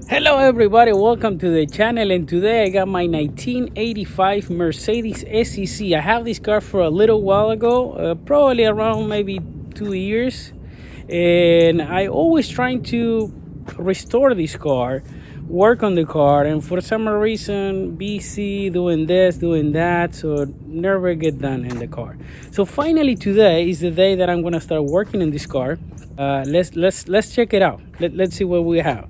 Hello everybody, welcome to the channel, and today I got my 1985 Mercedes SEC. I have this car for a little while ago, probably around maybe 2 years, and I always trying to restore this car, work on the car, and for some reason busy doing this, doing that, so never get done in the car. So finally today is the day that I'm gonna start working in this car. Let's check it out. Let's see what we have.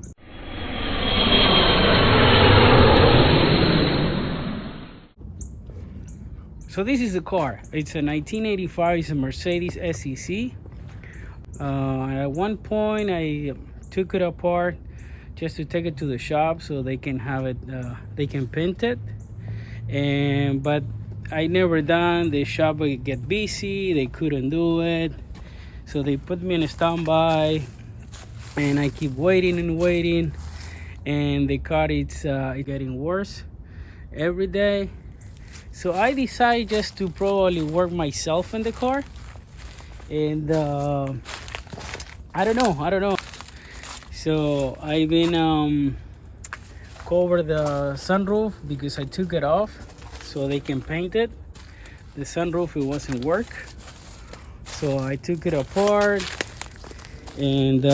So this is the car. It's a 1985. It's a Mercedes SEC. At one point, I took it apart just to take it to the shop so they can have it. They can paint it. But I never done. The shop would get busy. They couldn't do it, so they put me in a standby, and I keep waiting and waiting. And the car it's getting worse every day. So I decided just to probably work myself in the car, and I don't know. So I've been cover the sunroof because I took it off so they can paint it. The sunroof, it wasn't work, so I took it apart, and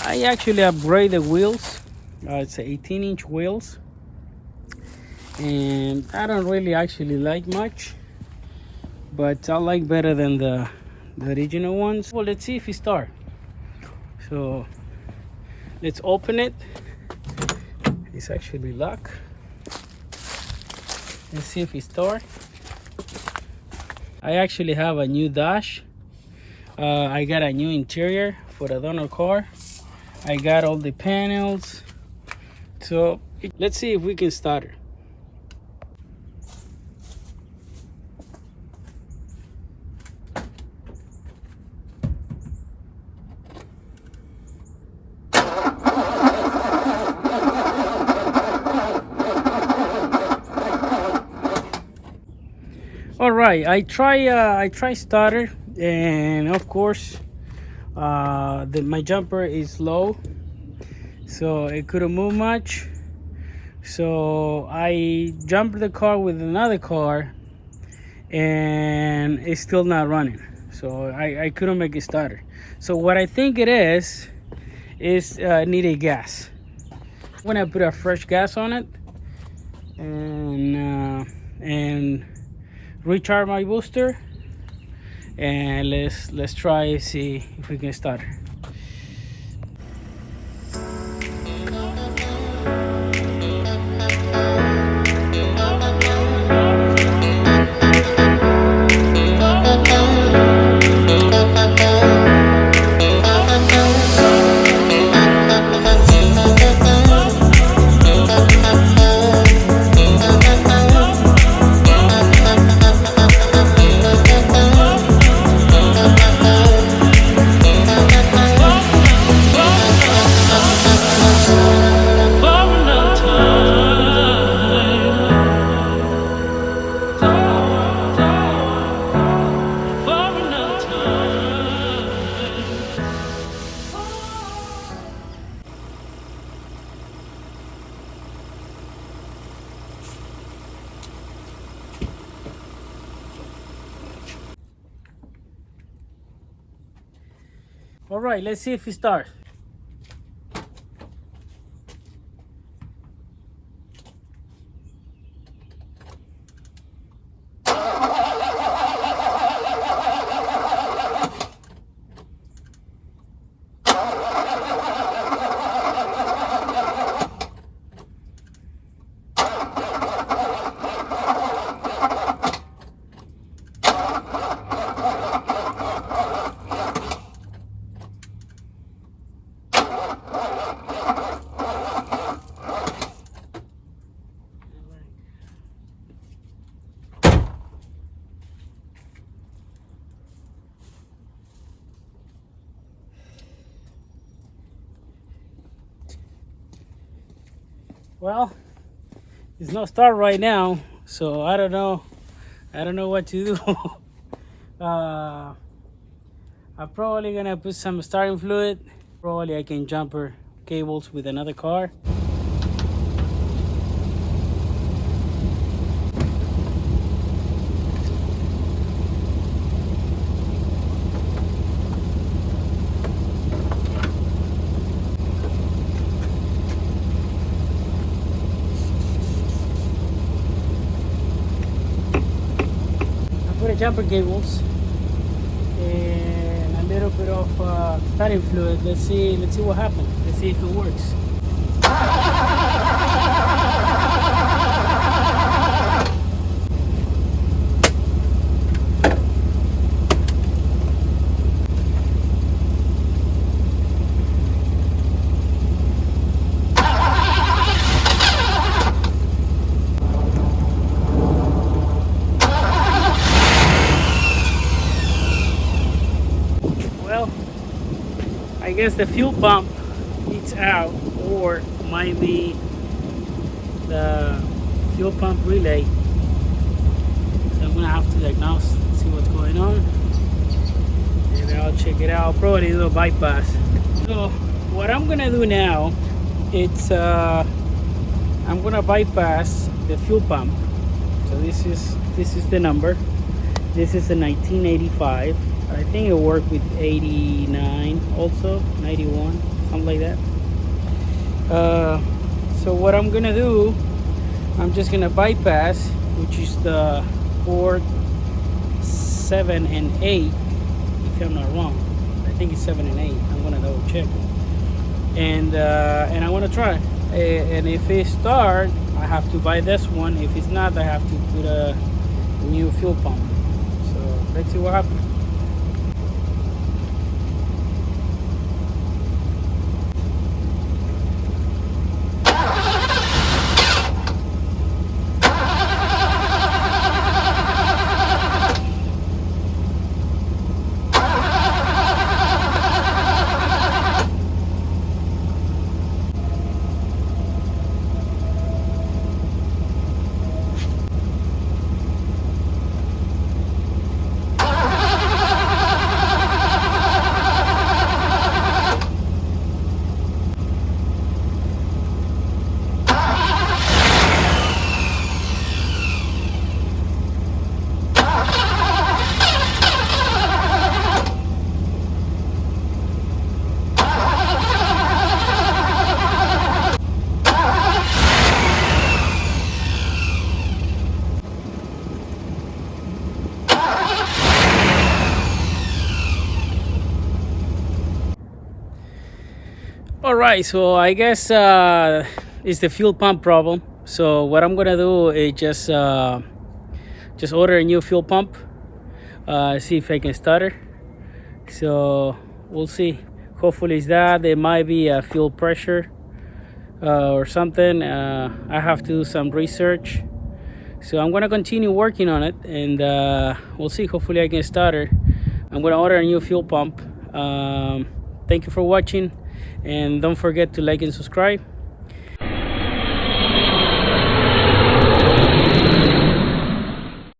I actually upgraded the wheels. It's 18-inch wheels, and I don't really actually like much, but I like better than the original ones. Well, let's see if it starts. So let's open it. It's actually locked. Let's see if it starts. I actually have a new dash. I got a new interior for the donor car. I got all the panels. So let's see if we can start it. All right, I try starter, and of course my jumper is low, so it couldn't move much. So I jumped the car with another car, and it's still not running. So I couldn't make it starter. So what I think it is needed gas. When I put a fresh gas on it, and recharge my booster, and let's try see if we can start. All right, let's see if it starts. Well, it's not start right now, so I don't know what to do. I'm probably gonna put some starting fluid. Probably I can jumper cables with another car. I put a jumper cables and a little bit of starting fluid. Let's see what happens. Let's see if it works. Well, I guess the fuel pump leaks out, or might be the fuel pump relay. So I'm gonna have to diagnose, see what's going on, and I'll check it out. I'll probably do a bypass. So what I'm gonna do now, it's I'm gonna bypass the fuel pump. So this is the number. This is a 1985. I think it worked with 89 also, 91, something like that. So what I'm gonna do, I'm just gonna bypass, which is the port 7 and 8, if I'm not wrong. I think it's 7 and 8. I'm gonna double check. And I wanna try. And if it starts, I have to buy this one. If it's not, I have to put a new fuel pump. So let's see what happens. All right, so I guess it's the fuel pump problem. So what I'm gonna do is just order a new fuel pump, see if I can start it. So we'll see. Hopefully it's that. There might be a fuel pressure or something. I have to do some research. So I'm gonna continue working on it, and we'll see. Hopefully I can start it. I'm gonna order a new fuel pump. Thank you for watching, and don't forget to like and subscribe.